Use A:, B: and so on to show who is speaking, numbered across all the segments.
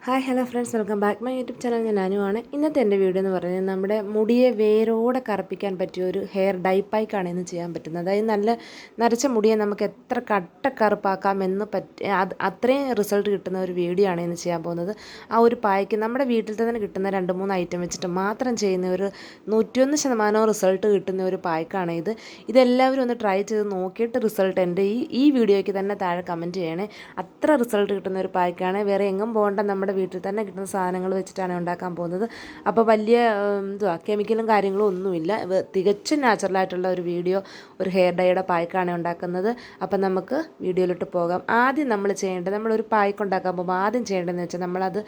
A: Hi hello friends, welcome back my YouTube channel. ഞാൻ അനുവാണ്. ഇന്നത്തെ എൻ്റെ വീഡിയോ എന്ന് പറയുന്നത് നമ്മുടെ മുടിയെ വേരോടെ കറുപ്പിക്കാൻ പറ്റിയ ഒരു ഹെയർ ഡൈ പായ്ക്കാണ് ഇന്ന് ചെയ്യാൻ പറ്റുന്നത്. അതായത് നല്ല നരച്ച മുടിയെ നമുക്ക് എത്ര കറുപ്പാക്കാമെന്ന് അത്രയും റിസൾട്ട് കിട്ടുന്ന ഒരു വീഡിയോ ആണ് ഇന്ന് ചെയ്യാൻ പോകുന്നത്. ആ ഒരു പായ്ക്ക് നമ്മുടെ വീട്ടിൽ തന്നെ കിട്ടുന്ന 2-3 ഐറ്റം വെച്ചിട്ട് മാത്രം ചെയ്യുന്ന ഒരു 101% റിസൾട്ട് കിട്ടുന്ന ഒരു പായ്ക്കാണ് ഇത്. ഇതെല്ലാവരും ഒന്ന് ട്രൈ ചെയ്ത് നോക്കിയിട്ട് റിസൾട്ട് എൻ്റെ ഈ വീഡിയോയ്ക്ക് തന്നെ താഴെ കമൻറ്റ് ചെയ്യണേ. അത്ര റിസൾട്ട് കിട്ടുന്ന ഒരു പായ്ക്കാണ്. വേറെ എങ്ങും പോകേണ്ട, നമ്മുടെ വീട്ടിൽ തന്നെ കിട്ടുന്ന സാധനങ്ങൾ വെച്ചിട്ടാണ് ഉണ്ടാക്കാൻ പോകുന്നത്. അപ്പോൾ വലിയ കെമിക്കലും കാര്യങ്ങളും ഒന്നുമില്ല. തികച്ചും നാച്ചുറലായിട്ടുള്ള ഒരു ഹെയർ ഡൈയുടെ പായ്ക്കാണ് ഉണ്ടാക്കുന്നത്. അപ്പം നമുക്ക് വീഡിയോയിലോട്ട് പോകാം. ആദ്യം നമ്മൾ ചെയ്യേണ്ടത്, നമ്മളൊരു പായ്ക്ക് ഉണ്ടാക്കാൻ പോകുമ്പോൾ ആദ്യം ചെയ്യേണ്ടതെന്ന് വെച്ചാൽ നമ്മളത്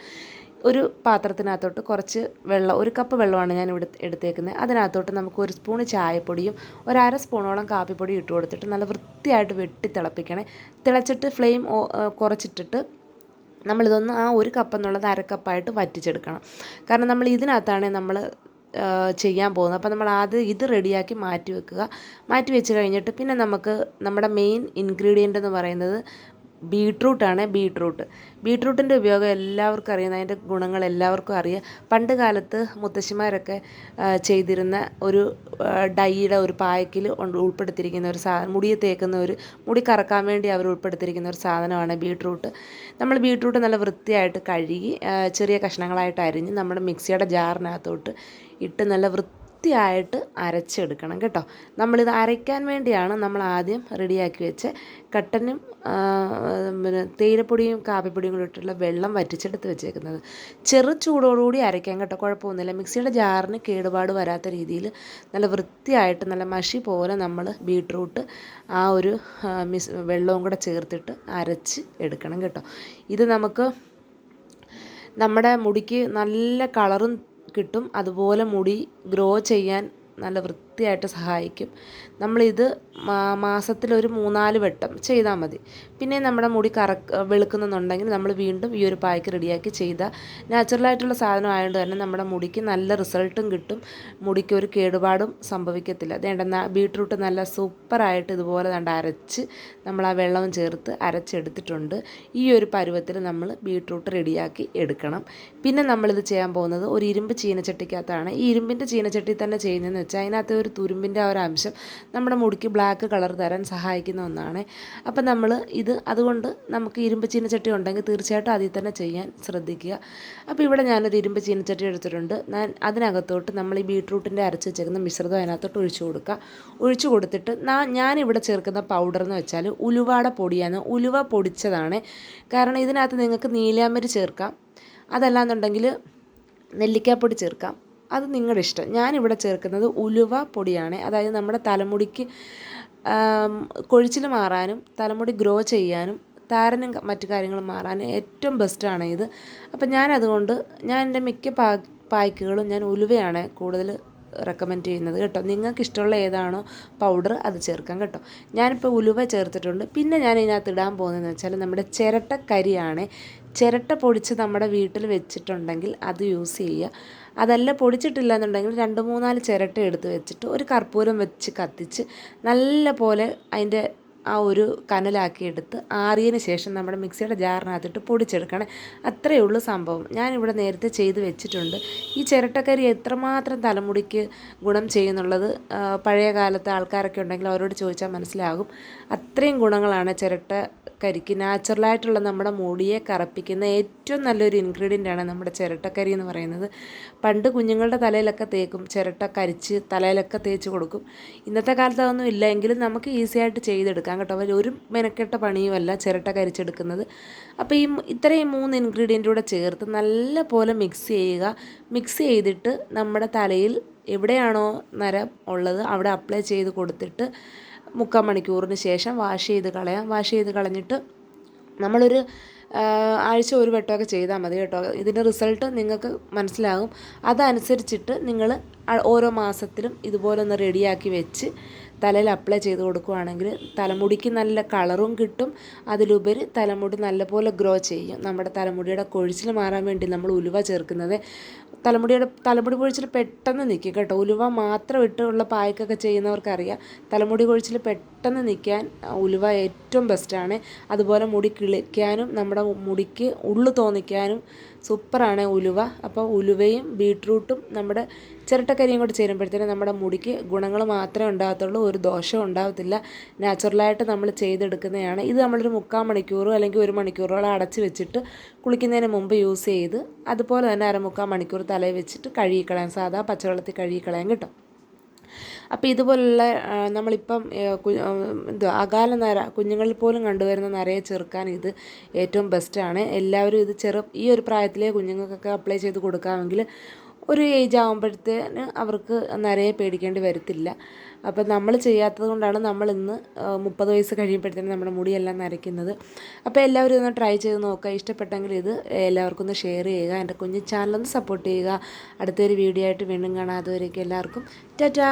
A: ഒരു പാത്രത്തിനകത്തോട്ട് കുറച്ച് വെള്ളം, 1 കപ്പ് വെള്ളമാണ് ഞാൻ ഇവിടെ എടുത്തേക്കുന്നത്. അതിനകത്തോട്ട് നമുക്ക് 1 സ്പൂൺ ചായപ്പൊടിയും 1/2 സ്പൂണോളം കാപ്പിപ്പൊടിയും ഇട്ട് കൊടുത്തിട്ട് നല്ല വൃത്തിയായിട്ട് വെട്ടി തിളപ്പിക്കണേ. തിളച്ചിട്ട് ഫ്ലെയിം കുറച്ചിട്ടിട്ട് നമ്മളിതൊന്ന് ആ 1 കപ്പ് എന്നുള്ളത് 1/2 കപ്പായിട്ട് വറ്റിച്ചെടുക്കണം. കാരണം നമ്മൾ ഇതിനകത്താണ് നമ്മൾ ചെയ്യാൻ പോകുന്നത്. അപ്പോൾ നമ്മൾ ആദ്യം ഇത് റെഡിയാക്കി മാറ്റി വെക്കുക. മാറ്റി വെച്ച് കഴിഞ്ഞിട്ട് പിന്നെ നമുക്ക് നമ്മുടെ മെയിൻ ഇൻഗ്രീഡിയൻ്റ് എന്ന് പറയുന്നത് ബീട്രൂട്ടാണ്. ബീട്രൂട്ടിൻ്റെ ഉപയോഗം എല്ലാവർക്കും അറിയാം, അതിൻ്റെ ഗുണങ്ങൾ എല്ലാവർക്കും അറിയാം. പണ്ട് കാലത്ത് മുത്തശ്ശിമാരൊക്കെ ചെയ്തിരുന്ന ഒരു ഡൈയുടെ ഒരു പായ്ക്കിൽ ഉൾപ്പെടുത്തിയിരിക്കുന്ന ഒരു മുടിയെ തേക്കുന്ന മുടി കറക്കാൻ വേണ്ടി അവർ ഉൾപ്പെടുത്തിയിരിക്കുന്ന ഒരു സാധനമാണ് ബീട്രൂട്ട്. നമ്മൾ ബീട്രൂട്ട് നല്ല വൃത്തിയായിട്ട് കഴുകി ചെറിയ കഷ്ണങ്ങളായിട്ട് അരിഞ്ഞ് നമ്മുടെ മിക്സിയുടെ ജാറിനകത്തോട്ട് ഇട്ട് നല്ല വൃത്തിയായിട്ട് അരച്ചെടുക്കണം കേട്ടോ. നമ്മളിത് അരയ്ക്കാൻ വേണ്ടിയാണ് നമ്മൾ ആദ്യം റെഡിയാക്കി വെച്ച് കട്ടനും പിന്നെ തേയിലപ്പൊടിയും കാപ്പിപ്പൊടിയും കൂടി ഇട്ടുള്ള വെള്ളം വറ്റിച്ചെടുത്ത് വെച്ചേക്കുന്നത്. ചെറു ചൂടോടുകൂടി അരയ്ക്കാൻ കേട്ടോ, കുഴപ്പമൊന്നുമില്ല. മിക്സിയുടെ ജാറിന് കേടുപാട് വരാത്ത രീതിയിൽ നല്ല വൃത്തിയായിട്ട് നല്ല മഷി പോലെ നമ്മൾ ബീട്രൂട്ട് ആ ഒരു വെള്ളവും കൂടെ ചേർത്തിട്ട് അരച്ച് എടുക്കണം കേട്ടോ. ഇത് നമുക്ക് നമ്മുടെ മുടിക്ക് നല്ല കളറും കിട്ടും, അതുപോലെ മുടി ഗ്രോ ചെയ്യാൻ നല്ല വൃത്തിയായിട്ട് സഹായിക്കും. നമ്മളിത് മാസത്തിലൊരു 3-4 വട്ടം ചെയ്താൽ മതി. പിന്നെ നമ്മുടെ മുടി വെളുക്കുന്നുണ്ടെങ്കിൽ നമ്മൾ വീണ്ടും ഈ ഒരു പായ്ക്ക് റെഡിയാക്കി ചെയ്താൽ നാച്ചുറലായിട്ടുള്ള സാധനം ആയതുകൊണ്ട് തന്നെ നമ്മുടെ മുടിക്ക് നല്ല റിസൾട്ടും കിട്ടും, മുടിക്ക് ഒരു കേടുപാടും സംഭവിക്കത്തില്ല. അതേണ്ട ബീട്രൂട്ട് നല്ല സൂപ്പറായിട്ട് ഇതുപോലെ അരച്ച് നമ്മൾ ആ വെള്ളവും ചേർത്ത് അരച്ചെടുത്തിട്ടുണ്ട്. ഈ ഒരു പരുവത്തിൽ നമ്മൾ ബീട്രൂട്ട് റെഡിയാക്കി എടുക്കണം. പിന്നെ നമ്മളിത് ചെയ്യാൻ പോകുന്നത് ഒരു ഇരുമ്പ് ചീനച്ചട്ടിക്കകത്താണ്. ഈ ഇരുമ്പിൻ്റെ ചീനച്ചട്ടി തന്നെ ചെയ്യുന്നതെന്ന് വെച്ചാൽ അതിനകത്ത് ഒരു തുരുമ്പിൻ്റെ ആ ഒരു അംശം നമ്മുടെ മുടിക്ക് ബ്ലാക്ക് കളർ തരാൻ സഹായിക്കുന്ന ഒന്നാണ്. അപ്പം അതുകൊണ്ട് നമുക്ക് ഇരുമ്പ് ചീനച്ചട്ടി ഉണ്ടെങ്കിൽ തീർച്ചയായിട്ടും അതിൽ തന്നെ ചെയ്യാൻ ശ്രദ്ധിക്കുക. അപ്പോൾ ഇവിടെ ഞാനൊരു ഇരുമ്പ് ചീനച്ചട്ടി എടുത്തിട്ടുണ്ട്. അതിനകത്തോട്ട് നമ്മൾ ഈ ബീട്രൂട്ടിൻ്റെ അരച്ച് വെച്ചേക്കുന്ന മിശ്രിതം അതിനകത്തോട്ട് ഒഴിച്ചു കൊടുത്തിട്ട് ഞാനിവിടെ ചേർക്കുന്ന പൗഡർ എന്ന് വെച്ചാൽ ഉലുവയുടെ പൊടിയാണ്. ഉലുവ പൊടിച്ചതാണ്. കാരണം ഇതിനകത്ത് നിങ്ങൾക്ക് നീലാമ്പരി ചേർക്കാം, അതല്ലാന്നുണ്ടെങ്കിൽ നെല്ലിക്കാപ്പൊടി ചേർക്കാം, അത് നിങ്ങളുടെ ഇഷ്ടം. ഞാനിവിടെ ചേർക്കുന്നത് ഉലുവ പൊടിയാണ്. അതായത് നമ്മുടെ തലമുടിക്ക് കൊഴിച്ചിൽ മാറാനും തലമുടി ഗ്രോ ചെയ്യാനും താരനും മറ്റു കാര്യങ്ങളും മാറാനും ഏറ്റവും ബെസ്റ്റാണ് ഇത്. അപ്പം ഞാൻ എൻ്റെ മിക്ക പായ്ക്കുകളും ഞാൻ ഉലുവയാണ് കൂടുതൽ റെക്കമെൻഡ് ചെയ്യുന്നത് കേട്ടോ. നിങ്ങൾക്ക് ഇഷ്ടമുള്ള ഏതാണോ പൗഡർ അത് ചേർക്കാം കേട്ടോ. ഞാനിപ്പോൾ ഉലുവ ചേർത്തിട്ടുണ്ട്. പിന്നെ ഞാൻ ഇതിനകത്ത് ഇടാൻ പോകുന്നതെന്ന് വെച്ചാൽ നമ്മുടെ ചിരട്ടക്കരിയാണ്. ചിരട്ട പൊടിച്ച് നമ്മുടെ വീട്ടിൽ വെച്ചിട്ടുണ്ടെങ്കിൽ അത് യൂസ് ചെയ്യുക. അതല്ല പൊടിച്ചിട്ടില്ല എന്നുണ്ടെങ്കിൽ 2-3-4 ചിരട്ട എടുത്ത് വെച്ചിട്ട് ഒരു കർപ്പൂരം വെച്ച് കത്തിച്ച് നല്ല പോലെ അതിൻ്റെ ആ ഒരു കനലാക്കി എടുത്ത് ആറിയതിന് ശേഷം നമ്മുടെ മിക്സിയുടെ ജാറിനകത്തിട്ട് പൊടിച്ചെടുക്കണം. അത്രയേ ഉള്ളൂ സംഭവം. ഞാനിവിടെ നേരത്തെ ചെയ്ത് വെച്ചിട്ടുണ്ട്. ഈ ചിരട്ടക്കരി എത്രമാത്രം തലമുടിക്ക് ഗുണം ചെയ്യുന്നുള്ളത് പഴയ കാലത്തെ ആൾക്കാരൊക്കെ ഉണ്ടെങ്കിൽ അവരോട് ചോദിച്ചാൽ മനസ്സിലാകും. അത്രയും ഗുണങ്ങളാണ് ചിരട്ടക്കരിക്ക്. നാച്ചുറലായിട്ടുള്ള നമ്മുടെ മുടിയെ കറുപ്പിക്കുന്ന ഏറ്റവും നല്ലൊരു ഇൻഗ്രീഡിയൻ്റാണ് നമ്മുടെ ചിരട്ടക്കരി എന്ന് പറയുന്നത്. പണ്ട് കുഞ്ഞുങ്ങളുടെ തലയിലൊക്കെ തേക്കും, ചിരട്ട കരിച്ച് തലയിലൊക്കെ തേച്ച് കൊടുക്കും. ഇന്നത്തെ കാലത്ത് അതൊന്നും ഇല്ല, എങ്കിലും നമുക്ക് ഈസി ആയിട്ട് ചെയ്തെടുക്കാം കേട്ടോ. ഒരു മെനക്കെട്ട പണിയുമല്ല ചിരട്ട കരിച്ചെടുക്കുന്നത്. അപ്പോൾ ഇത്രയും 3 ഇൻഗ്രീഡിയൻ്റ് കൂടെ ചേർത്ത് നല്ല പോലെ മിക്സ് ചെയ്യുക. മിക്സ് ചെയ്തിട്ട് നമ്മുടെ തലയിൽ എവിടെയാണോ നരം ഉള്ളത് അവിടെ അപ്ലൈ ചെയ്ത് കൊടുത്തിട്ട് 3/4 മണിക്കൂറിന് ശേഷം വാഷ് ചെയ്ത് കളയാം. വാഷ് ചെയ്ത് കളഞ്ഞിട്ട് നമ്മളൊരു ആഴ്ച 1 വട്ടമൊക്കെ ചെയ്താൽ മതി കേട്ടോ. ഇതിൻ്റെ റിസൾട്ട് നിങ്ങൾക്ക് മനസ്സിലാകും. അതനുസരിച്ചിട്ട് നിങ്ങൾ ഓരോ മാസത്തിലും ഇതുപോലെ ഒന്ന് റെഡിയാക്കി വെച്ച് തലയിൽ അപ്ലൈ ചെയ്ത് കൊടുക്കുകയാണെങ്കിൽ തലമുടിക്ക് നല്ല കളറും കിട്ടും, അതിലുപരി തലമുടി നല്ലപോലെ ഗ്രോ ചെയ്യും. നമ്മുടെ തലമുടിയുടെ കൊഴിച്ചിൽ മാറാൻ വേണ്ടി നമ്മൾ ഉലുവ ചേർക്കുന്നത് തലമുടി കൊഴിച്ചിൽ പെട്ടെന്ന് നിൽക്കും കേട്ടോ. ഉലുവ മാത്രം ഇട്ടുള്ള പായ്ക്കൊക്കെ ചെയ്യുന്നവർക്കറിയാം, തലമുടി കൊഴിച്ചിൽ പെട്ടെന്ന് നിൽക്കാൻ ഉലുവ ഏറ്റവും ബെസ്റ്റാണ്. അതുപോലെ മുടി കിളിക്കാനും നമ്മുടെ മുടിക്ക് ഉള്ളു തോന്നിക്കാനും സൂപ്പറാണ് ഉലുവ. അപ്പോൾ ഉലുവയും ബീട്രൂട്ടും നമ്മുടെ ചിരട്ടക്കരിയും കൂടി ചേരുമ്പോഴത്തേനും നമ്മുടെ മുടിക്ക് ഗുണങ്ങൾ മാത്രമേ ഉണ്ടാകത്തുള്ളൂ, ഒരു ദോഷവും ഉണ്ടാകത്തില്ല. നാച്ചുറലായിട്ട് നമ്മൾ ചെയ്തെടുക്കുന്നതാണ് ഇത്. നമ്മളൊരു 3/4 മണിക്കൂറോ അല്ലെങ്കിൽ 1 മണിക്കൂറോളം അടച്ച് വെച്ചിട്ട് കുളിക്കുന്നതിന് മുമ്പ് യൂസ് ചെയ്ത് അതുപോലെ തന്നെ 1/4 മണിക്കൂർ തലയിൽ വെച്ചിട്ട് കഴുകിക്കളയാം, സാധാ പച്ചവെള്ളത്തിൽ കഴുകിക്കളയാൻ കേട്ടോ. അപ്പോൾ ഇതുപോലുള്ള നമ്മളിപ്പം അകാല നര കുഞ്ഞുങ്ങളിൽ പോലും കണ്ടുവരുന്ന നരയെ ചെറുക്കാൻ ഇത് ഏറ്റവും ബെസ്റ്റാണ്. എല്ലാവരും ഇത് ഈ ഒരു പ്രായത്തിലെ കുഞ്ഞുങ്ങൾക്കൊക്കെ അപ്ലൈ ചെയ്ത് കൊടുക്കാമെങ്കിൽ ഒരു ഏജ് ആകുമ്പോഴത്തേന് അവർക്ക് നരയെ പേടിക്കേണ്ടി വരത്തില്ല. അപ്പോൾ നമ്മൾ ചെയ്യാത്തത് കൊണ്ടാണ് നമ്മൾ ഇന്ന് 30 വയസ്സ് കഴിയുമ്പോഴത്തേനും നമ്മുടെ മുടിയെല്ലാം നരയ്ക്കുന്നത്. അപ്പോൾ എല്ലാവരും ഒന്ന് ട്രൈ ചെയ്ത് നോക്കുക. ഇഷ്ടപ്പെട്ടെങ്കിൽ ഇത് എല്ലാവർക്കും ഒന്ന് ഷെയർ ചെയ്യുക. എൻ്റെ കുഞ്ഞു ചാനലൊന്ന് സപ്പോർട്ട് ചെയ്യുക. അടുത്തൊരു വീഡിയോ ആയിട്ട് വീണ്ടും കാണാം. അതുവരേക്കും എല്ലാവർക്കും ടാറ്റാ.